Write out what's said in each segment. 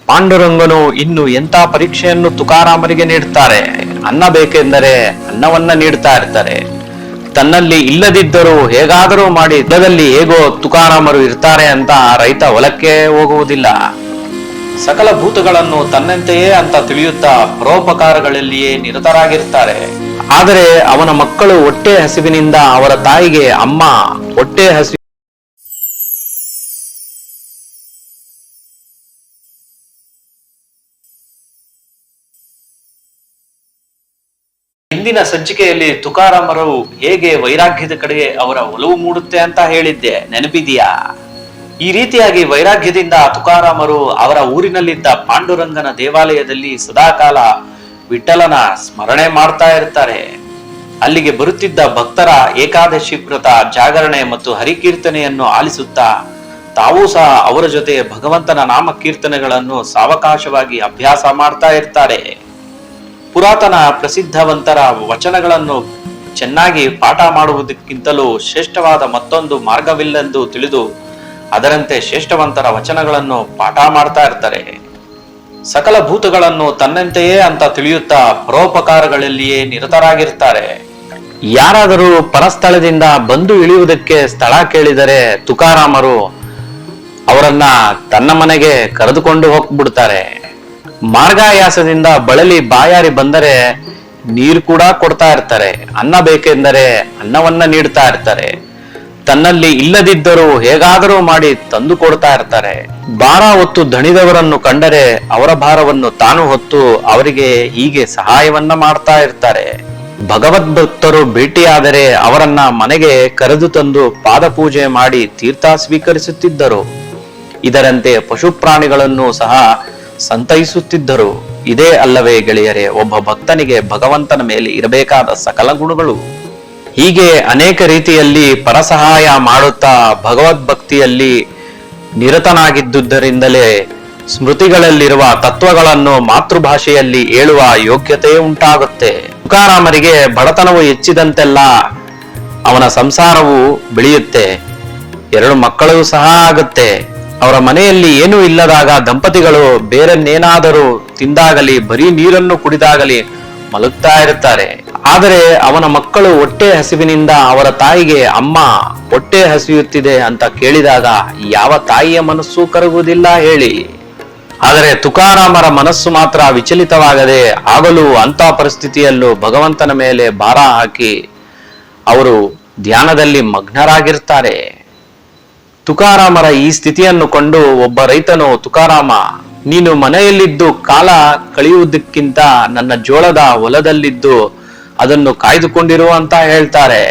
ಪಾಂಡುರಂಗನು ಇನ್ನು ಎಂಥ ಪರೀಕ್ಷೆಯನ್ನು ತುಕಾರಾಮರಿಗೆ ನೀಡ್ತಾರೆ. ಅನ್ನ ಬೇಕೆಂದರೆ ಅನ್ನವನ್ನ ನೀಡ್ತಾ ಇರ್ತಾರೆ. ತನ್ನಲ್ಲಿ ಇಲ್ಲದಿದ್ದರೂ ಹೇಗಾದರೂ ಮಾಡಿ ಯುದ್ಧದಲ್ಲಿ ಹೇಗೋ ತುಕಾರಾಮರು ಇರ್ತಾರೆ ಅಂತ ರೈತ ಹೊಲಕ್ಕೆ ಹೋಗುವುದಿಲ್ಲ. ಸಕಲ ಭೂತಗಳನ್ನು ತನ್ನಂತೆಯೇ ಅಂತ ತಿಳಿಯುತ್ತಾ ಪರೋಪಕಾರಗಳಲ್ಲಿಯೇ ನಿರತರಾಗಿರ್ತಾರೆ. ಆದರೆ ಅವನ ಮಕ್ಕಳು ಹೊಟ್ಟೆ ಹಸಿವಿನಿಂದ ಅವರ ತಾಯಿಗೆ ಅಮ್ಮ ಹೊಟ್ಟೆ ಹಸಿವು ಹಿಂದಿನ ಸಂಚಿಕೆಯಲ್ಲಿ ತುಕಾರಾಮರು ಹೇಗೆ ವೈರಾಗ್ಯದ ಕಡೆಗೆ ಅವರ ಒಲವು ಮೂಡುತ್ತೆ ಅಂತ ಹೇಳಿದ್ದೆ, ನೆನಪಿದೆಯಾ? ಈ ರೀತಿಯಾಗಿ ವೈರಾಗ್ಯದಿಂದ ತುಕಾರಾಮರು ಅವರ ಊರಿನಲ್ಲಿದ್ದ ಪಾಂಡುರಂಗನ ದೇವಾಲಯದಲ್ಲಿ ಸದಾಕಾಲ ವಿಠಲನ ಸ್ಮರಣೆ ಮಾಡ್ತಾ ಇರ್ತಾರೆ. ಅಲ್ಲಿಗೆ ಬರುತ್ತಿದ್ದ ಭಕ್ತರ ಏಕಾದಶಿ ವ್ರತ, ಜಾಗರಣೆ ಮತ್ತು ಹರಿಕೀರ್ತನೆಯನ್ನು ಆಲಿಸುತ್ತಾ ತಾವೂ ಸಹ ಅವರ ಜೊತೆ ಭಗವಂತನ ನಾಮ ಕೀರ್ತನೆಗಳನ್ನು ಸಾವಕಾಶವಾಗಿ ಅಭ್ಯಾಸ ಮಾಡ್ತಾ ಇರ್ತಾರೆ. ಪುರಾತನ ಪ್ರಸಿದ್ಧವಂತರ ವಚನಗಳನ್ನು ಚೆನ್ನಾಗಿ ಪಾಠ ಮಾಡುವುದಕ್ಕಿಂತಲೂ ಶ್ರೇಷ್ಠವಾದ ಮತ್ತೊಂದು ಮಾರ್ಗವಿಲ್ಲೆಂದು ತಿಳಿದು ಅದರಂತೆ ಶ್ರೇಷ್ಠವಂತರ ವಚನಗಳನ್ನು ಪಾಠ ಮಾಡ್ತಾ ಇರ್ತಾರೆ. ಸಕಲ ಭೂತಗಳನ್ನು ತನ್ನಂತೆಯೇ ಅಂತ ತಿಳಿಯುತ್ತಾ ಪರೋಪಕಾರಗಳಲ್ಲಿಯೇ ನಿರತರಾಗಿರ್ತಾರೆ. ಯಾರಾದರೂ ಪರಸ್ಥಳದಿಂದ ಬಂದು ಇಳಿಯುವುದಕ್ಕೆ ಸ್ಥಳ ಕೇಳಿದರೆ ತುಕಾರಾಮರು ಅವರನ್ನ ತನ್ನ ಮನೆಗೆ ಕರೆದುಕೊಂಡು ಹೋಗ್ಬಿಡ್ತಾರೆ. ಮಾರ್ಗಾಯಾಸದಿಂದ ಬಳಲಿ ಬಾಯಾರಿ ಬಂದರೆ ನೀರು ಕೂಡ ಕೊಡ್ತಾ ಇರ್ತಾರೆ. ಅನ್ನ ಬೇಕೆಂದರೆ ಅನ್ನವನ್ನ ನೀಡ್ತಾ ಇರ್ತಾರೆ. ತನ್ನಲ್ಲಿ ಇಲ್ಲದಿದ್ದರೂ ಹೇಗಾದರೂ ಮಾಡಿ ತಂದು ಕೊಡ್ತಾ ಇರ್ತಾರೆ. ಭಾರ ಹೊತ್ತು ದಣಿದವರನ್ನು ಕಂಡರೆ ಅವರ ಭಾರವನ್ನು ತಾನು ಹೊತ್ತು ಅವರಿಗೆ ಹೀಗೆ ಸಹಾಯವನ್ನ ಮಾಡ್ತಾ ಇರ್ತಾರೆ. ಭಗವದ್ಭಕ್ತರು ಭೇಟಿಯಾದರೆ ಅವರನ್ನ ಮನೆಗೆ ಕರೆದು ತಂದು ಪಾದ ಪೂಜೆ ಮಾಡಿ ತೀರ್ಥ ಸ್ವೀಕರಿಸುತ್ತಿದ್ದರು. ಇದರಂತೆ ಪಶು ಪ್ರಾಣಿಗಳನ್ನು ಸಹ ಸಂತೈಸುತ್ತಿದ್ದರು. ಇದೇ ಅಲ್ಲವೇ ಗೆಳೆಯರೇ ಒಬ್ಬ ಭಕ್ತನಿಗೆ ಭಗವಂತನ ಮೇಲೆ ಇರಬೇಕಾದ ಸಕಲ ಗುಣಗಳು? ಹೀಗೆ ಅನೇಕ ರೀತಿಯಲ್ಲಿ ಪರಸಹಾಯ ಮಾಡುತ್ತಾ ಭಗವದ್ಭಕ್ತಿಯಲ್ಲಿ ನಿರತನಾಗಿದ್ದುದರಿಂದಲೇ ಸ್ಮೃತಿಗಳಲ್ಲಿರುವ ತತ್ವಗಳನ್ನು ಮಾತೃಭಾಷೆಯಲ್ಲಿ ಹೇಳುವ ಯೋಗ್ಯತೆ ಉಂಟಾಗುತ್ತೆ. ತುಕಾರಾಮರಿಗೆ ಬಡತನವು ಹೆಚ್ಚಿದಂತೆಲ್ಲ ಅವನ ಸಂಸಾರವು ಬೆಳೆಯುತ್ತೆ. 2 ಮಕ್ಕಳು ಸಹ ಆಗುತ್ತೆ. ಅವರ ಮನೆಯಲ್ಲಿ ಏನೂ ಇಲ್ಲದಾಗ ದಂಪತಿಗಳು ಬೇರನ್ನೇನಾದರೂ ತಿಂದಾಗಲಿ ಬರೀ ನೀರನ್ನು ಕುಡಿದಾಗಲಿ ಮಲಗ್ತಾ ಇರುತ್ತಾರೆ. ಆದರೆ ಅವನ ಮಕ್ಕಳು ಹೊಟ್ಟೆ ಹಸಿವಿನಿಂದ ಅವರ ತಾಯಿಗೆ ಅಮ್ಮ ಹೊಟ್ಟೆ ಹಸಿಯುತ್ತಿದೆ ಅಂತ ಕೇಳಿದಾಗ ಯಾವ ತಾಯಿಯ ಮನಸ್ಸು ಕರಗುವುದಿಲ್ಲ ಹೇಳಿ? ಆದರೆ ತುಕಾರಾಮರ ಮನಸ್ಸು ಮಾತ್ರ ವಿಚಲಿತವಾಗದೆ ಆಗಲೂ ಅಂತ ಪರಿಸ್ಥಿತಿಯಲ್ಲೂ ಭಗವಂತನ ಮೇಲೆ ಭಾರ ಹಾಕಿ ಅವರು ಧ್ಯಾನದಲ್ಲಿ ಮಗ್ನರಾಗಿರ್ತಾರೆ. ತುಕಾರಾಮರ ಈ ಸ್ಥಿತಿಯನ್ನು ಕೊಂಡು ಒಬ್ಬ ರೈತನು, ತುಕಾರಾಮ, ನೀನು ಮನೆಯಲ್ಲಿದ್ದು ಕಾಲ ಕಳೆಯುವುದಕ್ಕಿಂತ ನನ್ನ ಜೋಳದ ಹೊಲದಲ್ಲಿದ್ದು ಅದನ್ನು ಕಾಯ್ದುಕೊಂಡಿರು ಅಂತ ಹೇಳ್ತಾರೆ.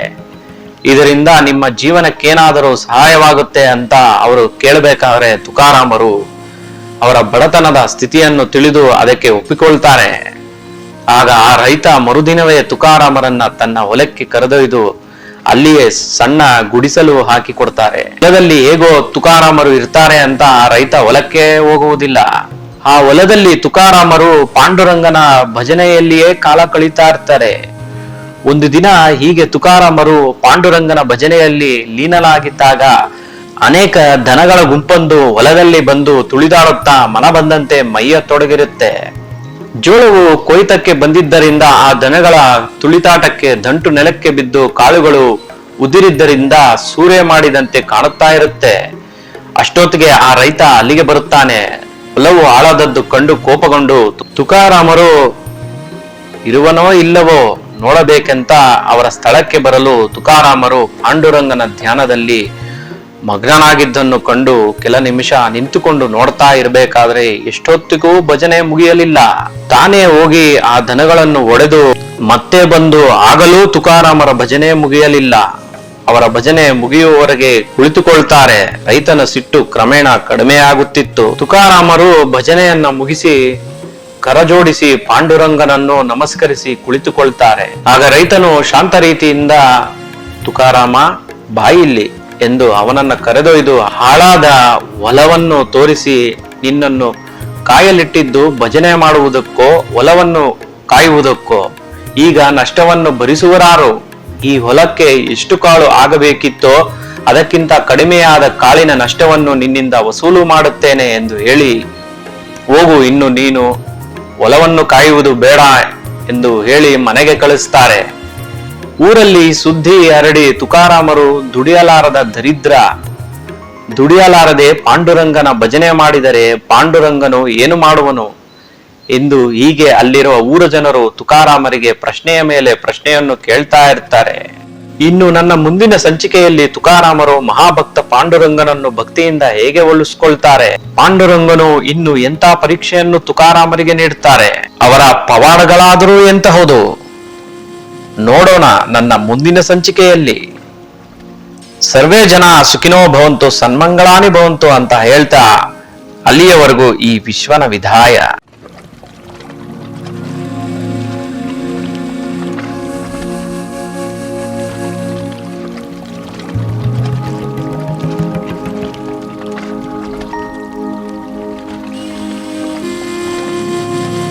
ಇದರಿಂದ ನಿಮ್ಮ ಜೀವನಕ್ಕೇನಾದರೂ ಸಹಾಯವಾಗುತ್ತೆ ಅಂತ ಅವರು ಕೇಳಬೇಕಾದ್ರೆ ತುಕಾರಾಮರು ಅವರ ಬಡತನದ ಸ್ಥಿತಿಯನ್ನು ತಿಳಿದು ಅದಕ್ಕೆ ಒಪ್ಪಿಕೊಳ್ತಾರೆ. ಆಗ ಆ ರೈತ ಮರುದಿನವೇ ತುಕಾರಾಮರನ್ನ ತನ್ನ ಹೊಲಕ್ಕೆ ಕರೆದೊಯ್ದು ಅಲ್ಲಿಯೇ ಸಣ್ಣ ಗುಡಿಸಲು ಹಾಕಿ ಕೊಡ್ತಾರೆ. ಹೊಲದಲ್ಲಿ ಹೇಗೋ ತುಕಾರಾಮರು ಇರ್ತಾರೆ ಅಂತ ಆ ರೈತ ಹೊಲಕ್ಕೆ ಹೋಗುವುದಿಲ್ಲ. ಆ ಹೊಲದಲ್ಲಿ ತುಕಾರಾಮರು ಪಾಂಡುರಂಗನ ಭಜನೆಯಲ್ಲಿಯೇ ಕಾಲ ಕಳೀತಾ ಇರ್ತಾರೆ. ಒಂದು ದಿನ ಹೀಗೆ ತುಕಾರಾಮರು ಪಾಂಡುರಂಗನ ಭಜನೆಯಲ್ಲಿ ಲೀನಲಾಗಿದ್ದಾಗ ಅನೇಕ ದನಗಳ ಗುಂಪೊಂದು ಹೊಲದಲ್ಲಿ ಬಂದು ತುಳಿದಾಡುತ್ತಾ ಮನ ಬಂದಂತೆ ಮೈಯ ತೊಡಗಿರುತ್ತೆ. ಜೋಳವು ಕೊಯ್ತಕ್ಕೆ ಬಂದಿದ್ದರಿಂದ ಆ ದನಗಳ ತುಳಿತಾಟಕ್ಕೆ ದಂಟು ನೆಲಕ್ಕೆ ಬಿದ್ದು ಕಾಳುಗಳು ಉದಿರಿದ್ದರಿಂದ ಸೂರೆ ಮಾಡಿದಂತೆ ಕಾಣುತ್ತಾ ಇರುತ್ತೆ. ಅಷ್ಟೊತ್ತಿಗೆ ಆ ರೈತ ಅಲ್ಲಿಗೆ ಬರುತ್ತಾನೆ. ಹೊಲವು ಹಾಳಾದದ್ದು ಕಂಡು ಕೋಪಗೊಂಡು ತುಕಾರಾಮರು ಇರುವನೋ ಇಲ್ಲವೋ ನೋಡಬೇಕೆಂತ ಅವರ ಸ್ಥಳಕ್ಕೆ ಬರಲು ತುಕಾರಾಮರು ಪಾಂಡುರಂಗನ ಧ್ಯಾನದಲ್ಲಿ ಮಗ್ನನಾಗಿದ್ದನ್ನು ಕಂಡು ಕೆಲ ನಿಮಿಷ ನಿಂತುಕೊಂಡು ನೋಡ್ತಾ ಇರಬೇಕಾದ್ರೆ ಎಷ್ಟೊತ್ತಿಗೂ ಭಜನೆ ಮುಗಿಯಲಿಲ್ಲ. ತಾನೇ ಹೋಗಿ ಆ ದನಗಳನ್ನು ಒಡೆದು ಮತ್ತೆ ಬಂದು ಆಗಲೂ ತುಕಾರಾಮರ ಭಜನೆ ಮುಗಿಯಲಿಲ್ಲ. ಅವರ ಭಜನೆ ಮುಗಿಯುವವರೆಗೆ ಕುಳಿತುಕೊಳ್ತಾರೆ. ರೈತನ ಸಿಟ್ಟು ಕ್ರಮೇಣ ಕಡಿಮೆಯಾಗುತ್ತಿತ್ತು. ತುಕಾರಾಮರು ಭಜನೆಯನ್ನ ಮುಗಿಸಿ ಕರಜೋಡಿಸಿ ಪಾಂಡುರಂಗನನ್ನು ನಮಸ್ಕರಿಸಿ ಕುಳಿತುಕೊಳ್ತಾರೆ. ಆಗ ರೈತನು ಶಾಂತ ರೀತಿಯಿಂದ, ತುಕಾರಾಮ, ಬಾಯಿಲ್ಲಿ ಎಂದು ಅವನನ್ನ ಕರೆದೊಯ್ದು ಹಾಳಾದ ಹೊಲವನ್ನು ತೋರಿಸಿ, ನಿನ್ನನ್ನು ಕಾಯಲಿಟ್ಟಿದ್ದು ಭಜನೆ ಮಾಡುವುದಕ್ಕೋ ಹೊಲವನ್ನು ಕಾಯುವುದಕ್ಕೋ? ಈಗ ನಷ್ಟವನ್ನು ಭರಿಸುವರಾರು? ಈ ಹೊಲಕ್ಕೆ ಎಷ್ಟು ಕಾಳು ಆಗಬೇಕಿತ್ತೋ ಅದಕ್ಕಿಂತ ಕಡಿಮೆಯಾದ ಕಾಳಿನ ನಷ್ಟವನ್ನು ನಿನ್ನಿಂದ ವಸೂಲು ಮಾಡುತ್ತೇನೆ ಎಂದು ಹೇಳಿ ಹೋಗು, ಇನ್ನು ನೀನು ಹೊಲವನ್ನು ಕಾಯುವುದು ಬೇಡ ಎಂದು ಹೇಳಿ ಮನೆಗೆ ಕಳಿಸ್ತಾರೆ. ಊರಲ್ಲಿ ಸುದ್ದಿ ಹರಡಿ ತುಕಾರಾಮರು ದುಡಿಯಲಾರದ ದರಿದ್ರ, ದುಡಿಯಲಾರದೆ ಪಾಂಡುರಂಗನ ಭಜನೆ ಮಾಡಿದರೆ ಪಾಂಡುರಂಗನು ಏನು ಮಾಡುವನು ಎಂದು ಹೀಗೆ ಅಲ್ಲಿರುವ ಊರ ಜನರು ತುಕಾರಾಮರಿಗೆ ಪ್ರಶ್ನೆಯ ಮೇಲೆ ಪ್ರಶ್ನೆಯನ್ನು ಕೇಳ್ತಾ ಇರ್ತಾರೆ. ಇನ್ನು ನನ್ನ ಮುಂದಿನ ಸಂಚಿಕೆಯಲ್ಲಿ ತುಕಾರಾಮರು ಮಹಾಭಕ್ತ ಪಾಂಡುರಂಗನನ್ನು ಭಕ್ತಿಯಿಂದ ಹೇಗೆ ಒಲಿಸ್ಕೊಳ್ತಾರೆ, ಪಾಂಡುರಂಗನು ಇನ್ನು ಎಂಥ ಪರೀಕ್ಷೆಯನ್ನು ತುಕಾರಾಮರಿಗೆ ನೀಡುತ್ತಾರೆ, ಅವರ ಪವಾಡಗಳಾದರೂ ಎಂತಹುದು ನೋಡೋಣ ನನ್ನ ಮುಂದಿನ ಸಂಚಿಕೆಯಲ್ಲಿ. ಸರ್ವೇ ಜನ ಸುಖಿನೋ ಭವಂತು, ಸನ್ಮಂಗಳಾನಿ ಭವಂತು ಅಂತ ಹೇಳ್ತಾ ಅಲ್ಲಿಯವರೆಗೂ ಈ ವಿಶ್ವನ ವಿಧಾಯ.